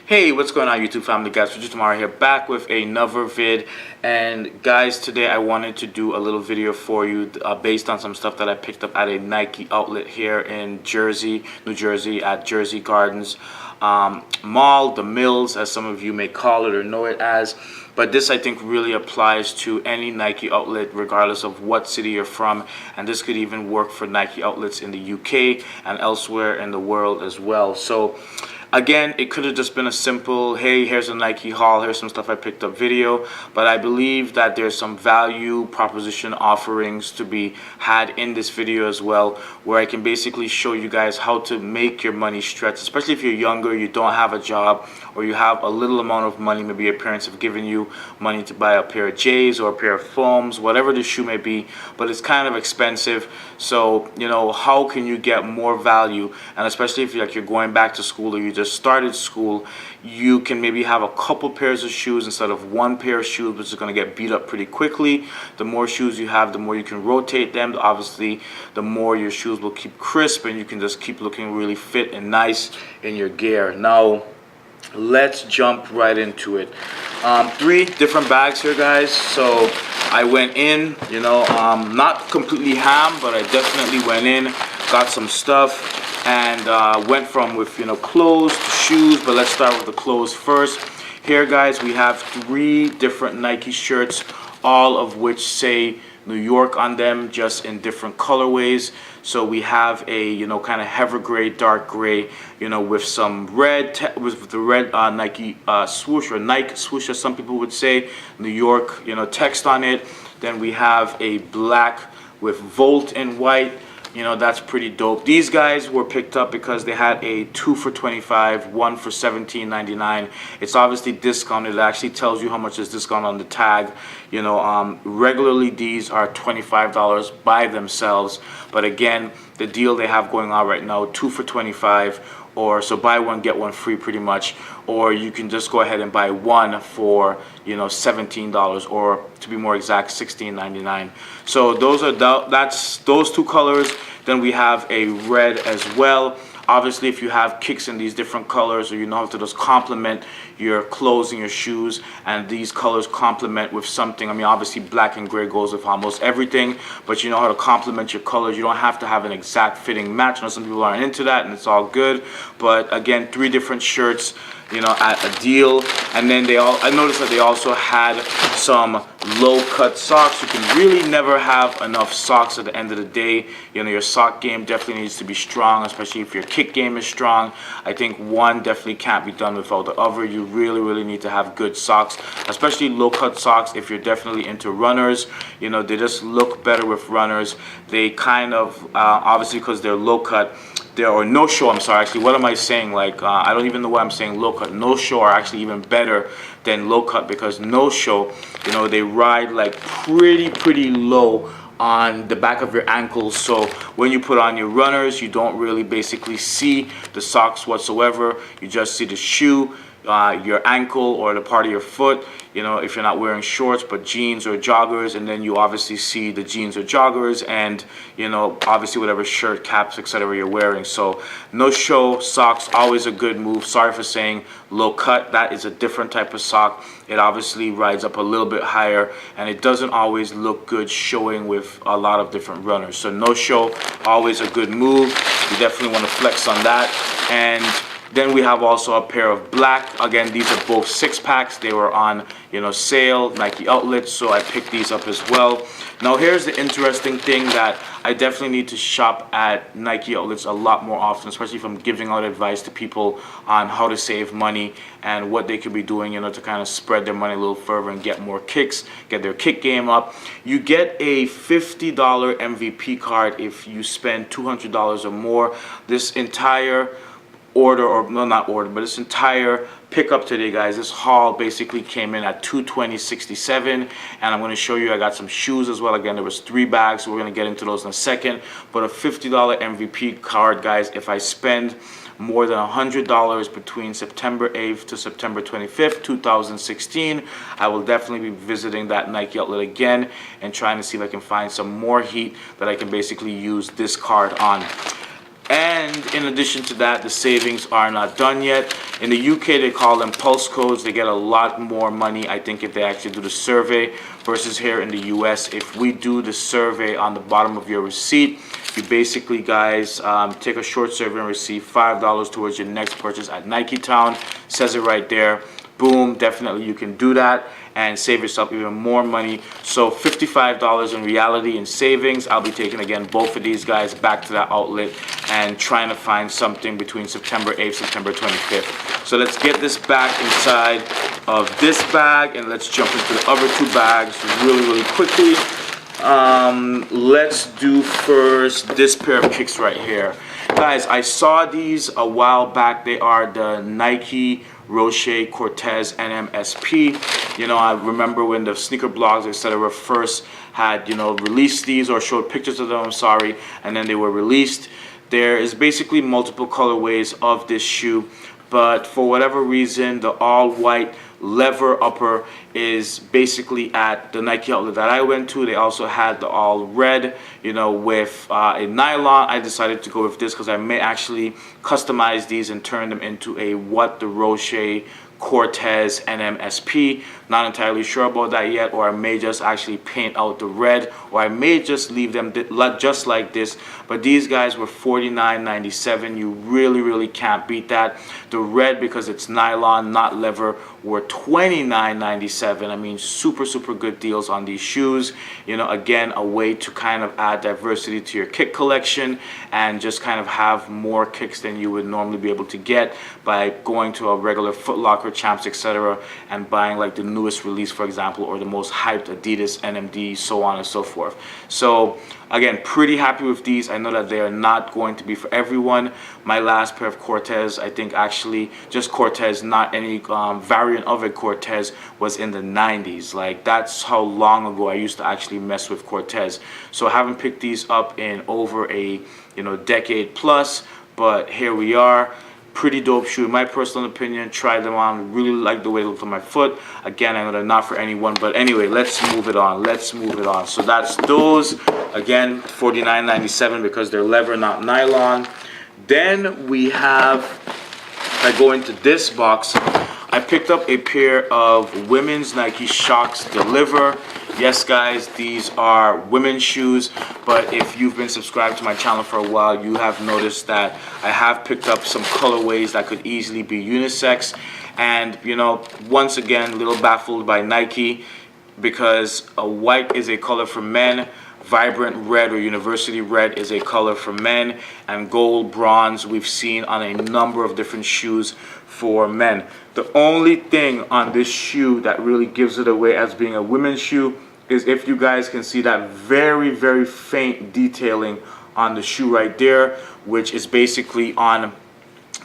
Hey, what's going on YouTube family, guys? Majesta tomorrow here, back with another vid. And guys, today I wanted to do a little video for you based on some stuff that I picked up at a Nike outlet here in Jersey, New Jersey, at Jersey Gardens Mall, the Mills, as some of you may call it or know it as. But this, I think, really applies to any Nike outlet, regardless of what city you're from. And this could even work for Nike outlets in the UK and elsewhere in the world as well. So again, it could have just been a simple, hey, here's a Nike haul, here's some stuff I picked up video. But I believe that there's some value proposition offerings to be had in this video as well, where I can basically show you guys how to make your money stretch, especially if you're younger, you don't have a job, or you have a little amount of money. Maybe your parents have given you money to buy a pair of J's or a pair of foams, whatever the shoe may be, but it's kind of expensive. So, you know, how can you get more value? And especially if you're going back to school or you just started school, you can maybe have a couple pairs of shoes instead of one pair of shoes, which is going to get beat up pretty quickly. The more shoes you have, the more you can rotate them. Obviously, the more your shoes will keep crisp and you can just keep looking really fit and nice in your gear. Now, let's jump right into it. 3 different bags here, guys. So I went in, you know, not completely ham, but I definitely went in, got some stuff, and went from with, you know, clothes to shoes. But let's start with the clothes first. Here, guys, we have 3 different Nike shirts, all of which say New York on them, just in different colorways. So we have a, you know, kind of heather gray, dark gray, you know, with some red, with the red Nike swoosh, or Nike swoosh, as some people would say, New York, you know, text on it. Then we have a black with Volt in white. You know, that's pretty dope. These guys were picked up because they had a 2 for $25, 1 for $17.99. It's obviously discounted. It actually tells you how much is discount on the tag. You know, regularly these are $25 by themselves. But again, the deal they have going on right now, 2 for $25. Or so buy one get one free pretty much, or you can just go ahead and buy one for, you know, $17, or to be more exact, $16.99. So those are that's those 2 colors. Then we have a red as well. Obviously, if you have kicks in these different colors, or you know how to just complement your clothes and your shoes, and these colors complement with something. I mean, obviously black and gray goes with almost everything, but you know how to complement your colors. You don't have to have an exact fitting match. I know some people aren't into that, and it's all good. But again, 3 different shirts, you know, at a deal. And then I noticed that they also had some low-cut socks. You can really never have enough socks at the end of the day. You know, your sock game definitely needs to be strong, especially if your kick game is strong. I think one definitely can't be done without the other. You really need to have good socks, especially low-cut socks if you're definitely into runners. You know, they just look better with runners. They kind of, obviously because they're low-cut, or no show, I'm sorry, actually, what am I saying? Like, I don't even know why I'm saying low cut. No show are actually even better than low cut, because no show, you know, they ride like pretty low on the back of your ankles. So when you put on your runners, you don't really basically see the socks whatsoever. You just see the shoe, your ankle, or the part of your foot, you know, if you're not wearing shorts but jeans or joggers. And then you obviously see the jeans or joggers, and you know, obviously whatever shirt, caps, etc. you're wearing. So no show socks, always a good move. Sorry for saying low cut. That is a different type of sock. It obviously rides up a little bit higher, and it doesn't always look good showing with a lot of different runners. So no show, always a good move. You definitely want to flex on that. And then we have also a pair of black. Again, these are both 6-packs. They were on, you know, sale, Nike outlets, so I picked these up as well. Now, here's the interesting thing, that I definitely need to shop at Nike outlets a lot more often, especially if I'm giving out advice to people on how to save money and what they could be doing, you know, to kind of spread their money a little further and get more kicks, get their kick game up. You get a $50 MVP card if you spend $200 or more. This entire order, or no, not order, but this entire pickup today, guys, this haul basically came in at $220.67, and I'm going to show you, I got some shoes as well. Again, there was 3 bags, so we're going to get into those in a second. But a $50 MVP card, guys, if I spend more than $100 between September 8th to September 25th, 2016, I will definitely be visiting that Nike outlet again and trying to see if I can find some more heat that I can basically use this card on. And in addition to that, the savings are not done yet. In the UK, they call them pulse codes. They get a lot more money, I think, if they actually do the survey versus here in the US. If we do the survey on the bottom of your receipt, you basically, guys, take a short survey and receive $5 towards your next purchase at Nike Town. Says it right there. Boom, definitely you can do that and save yourself even more money. So $55 in reality in savings. I'll be taking, again, both of these guys back to that outlet and trying to find something between September 8th, September 25th. So let's get this back inside of this bag and let's jump into the other two bags really quickly. Let's do first this pair of kicks right here. Guys, I saw these a while back. They are the Nike Roche Cortez NMSP. You know, I remember when the sneaker blogs, etc., first had, you know, released these or showed pictures of them, I'm sorry, and then they were released. There is basically multiple colorways of this shoe, but for whatever reason, the all white leather upper is basically at the Nike outlet that I went to. They also had the all red, you know, with a nylon. I decided to go with this because I may actually customize these and turn them into a What the Roche Cortez NMSP. Not entirely sure about that yet, or I may just actually paint out the red, or I may just leave them just like this. But these guys were $49.97. You really can't beat that. The red, because it's nylon, not leather, were $29.97. I mean, super good deals on these shoes. You know, again, a way to kind of add diversity to your kick collection and just kind of have more kicks than you would normally be able to get by going to a regular Foot Locker, Champs, etc., and buying like the newest release, for example, or the most hyped Adidas, NMD, so on and so forth. So again, pretty happy with these. I know that they are not going to be for everyone. My last pair of Cortez, I think actually just Cortez, not any variant of a Cortez, was in the 90s. Like, that's how long ago I used to actually mess with Cortez. So I haven't picked these up in over a, you know, decade plus, but here we are. Pretty dope shoe in my personal opinion. Tried them on, really like the way they look on my foot. Again, I know they're not for anyone, but anyway, let's move it on. So that's those. Again, $49.97 because they're leather, not nylon. Then we have, if I go into this box, I picked up a pair of women's Nike Shox Deliver. Yes, guys, these are women's shoes, but if you've been subscribed to my channel for a while, you have noticed that I have picked up some colorways that could easily be unisex. And, you know, once again, a little baffled by Nike, because white is a color for men, vibrant red or university red is a color for men, and gold, bronze we've seen on a number of different shoes for men. The only thing on this shoe that really gives it away as being a women's shoe is if you guys can see that very faint detailing on the shoe right there, which is basically on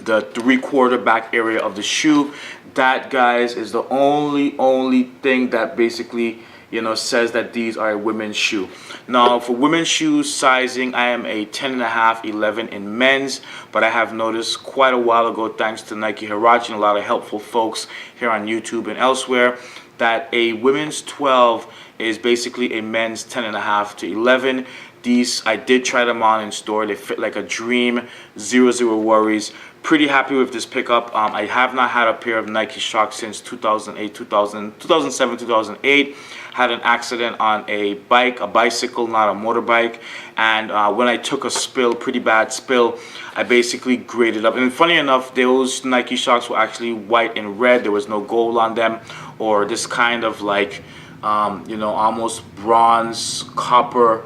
the 3/4 back area of the shoe. That, guys, is the only thing that basically, you know, says that these are a women's shoe. Now, for women's shoes sizing, I am a 10.5, 11 in men's, but I have noticed quite a while ago, thanks to Nike Hirachi and a lot of helpful folks here on YouTube and elsewhere, that a women's 12 is basically a men's 10.5 to 11. These, I did try them on in store. They fit like a dream, zero worries. Pretty happy with this pickup. I have not had a pair of Nike Shox since 2007, 2008. Had an accident on a bike, a bicycle, not a motorbike. And when I took a spill, pretty bad spill, I basically graded up. And funny enough, those Nike Shox were actually white and red. There was no gold on them, or this kind of like, you know, almost bronze, copper,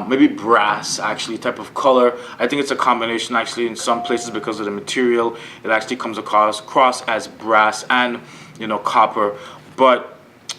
maybe brass actually type of color. I think it's a combination actually in some places because of the material. It actually comes across as brass and, you know, copper. But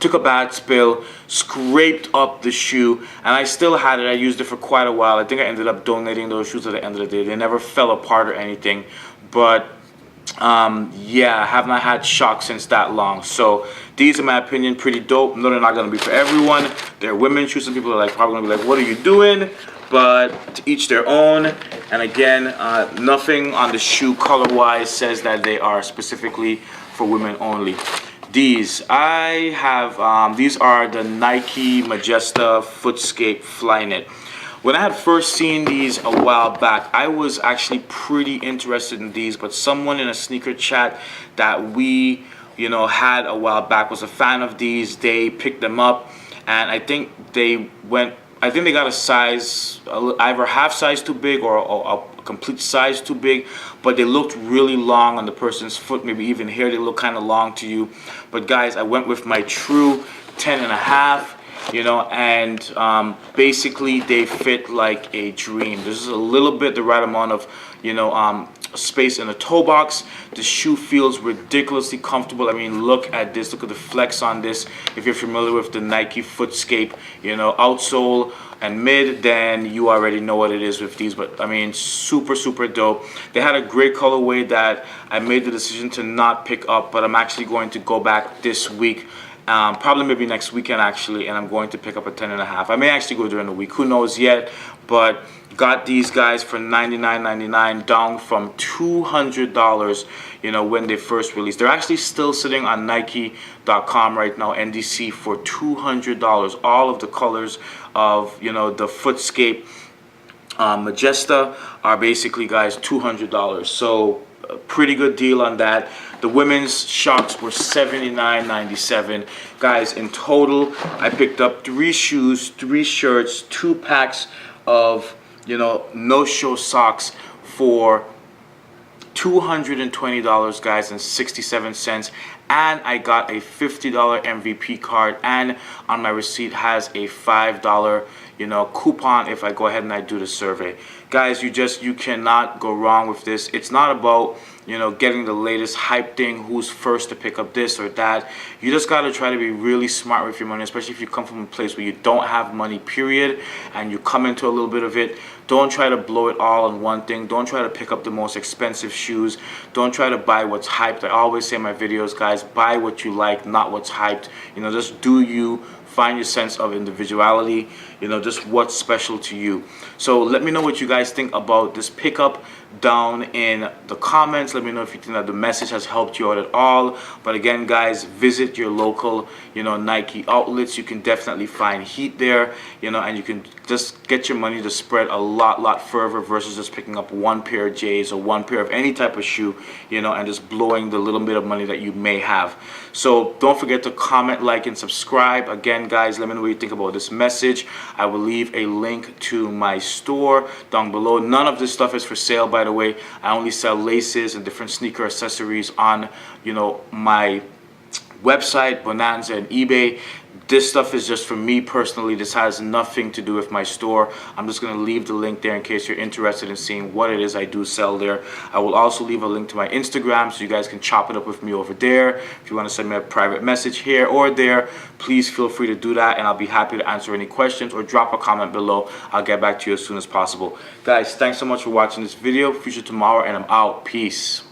took a bad spill, scraped up the shoe, and I still had it. I used it for quite a while. I think I ended up donating those shoes at the end of the day. They never fell apart or anything, but yeah, I have not had Shox since that long. So these, in my opinion, pretty dope. No, they're not going to be for everyone. They're women's shoes. Some people are like probably going to be like, what are you doing? But to each their own. And again, nothing on the shoe color-wise says that they are specifically for women only. These, I have, these are the Nike Majesta Footscape Flyknit. when I had first seen these a while back, I was actually pretty interested in these, but someone in a sneaker chat that we, you know, had a while back was a fan of these. They picked them up, and I think they got a size, either half size too big or a complete size too big, but they looked really long on the person's foot, maybe even here they look kind of long to you. But guys, I went with my true 10.5, you know, and basically they fit like a dream. This is a little bit the right amount of, you know, space in the toe box. The shoe feels ridiculously comfortable. I mean, look at this, look at the flex on this. If you're familiar with the Nike Footscape, you know, outsole and mid, then you already know what it is with these. But I mean, super dope. They had a great colorway that I made the decision to not pick up, but I'm actually going to go back this week, probably maybe next weekend actually, and I'm going to pick up a 10.5. I may actually go during the week, who knows yet, but got these guys for $99.99, down from $200, you know, when they first released. They're actually still sitting on Nike.com right now, NDC, for $200. All of the colors of, you know, the Footscape Majesta are basically, guys, $200. So a pretty good deal on that. The women's Shox were $79.97. Guys, in total, I picked up 3 shoes, 3 shirts, 2 packs of, you know, no-show socks for $220, guys, and 67 cents. And I got a $50 MVP card, and on my receipt has a $5, you know, coupon if I go ahead and I do the survey. Guys, you cannot go wrong with this. It's not about, you know, getting the latest hype thing, who's first to pick up this or that. You just got to try to be really smart with your money, especially if you come from a place where you don't have money, period, and you come into a little bit of it. Don't try to blow it all on one thing. Don't try to pick up the most expensive shoes. Don't try to buy what's hyped. I always say in my videos, guys, buy what you like, not what's hyped. You know, just do you. Find your sense of individuality, you know, just what's special to you. So let me know what you guys think about this pickup down in the comments. Let me know if you think that the message has helped you out at all. But again, guys, visit your local, you know, Nike outlets. You can definitely find heat there, you know, and you can just get your money to spread a lot further versus just picking up 1 pair of J's or 1 pair of any type of shoe, you know, and just blowing the little bit of money that you may have. So don't forget to comment, like, and subscribe. Again, guys, let me know what you think about this message. I will leave a link to my store down below. None of this stuff is for sale, by the way. I only sell laces and different sneaker accessories on, you know, my website, Bonanza, and eBay. This stuff is just for me personally. This has nothing to do with my store. I'm just going to leave the link there in case you're interested in seeing what it is I do sell there. I will also leave a link to my Instagram so you guys can chop it up with me over there. If you want to send me a private message here or there, please feel free to do that, and I'll be happy to answer any questions or drop a comment below. I'll get back to you as soon as possible. Guys, thanks so much for watching this video. Future tomorrow, and I'm out. Peace.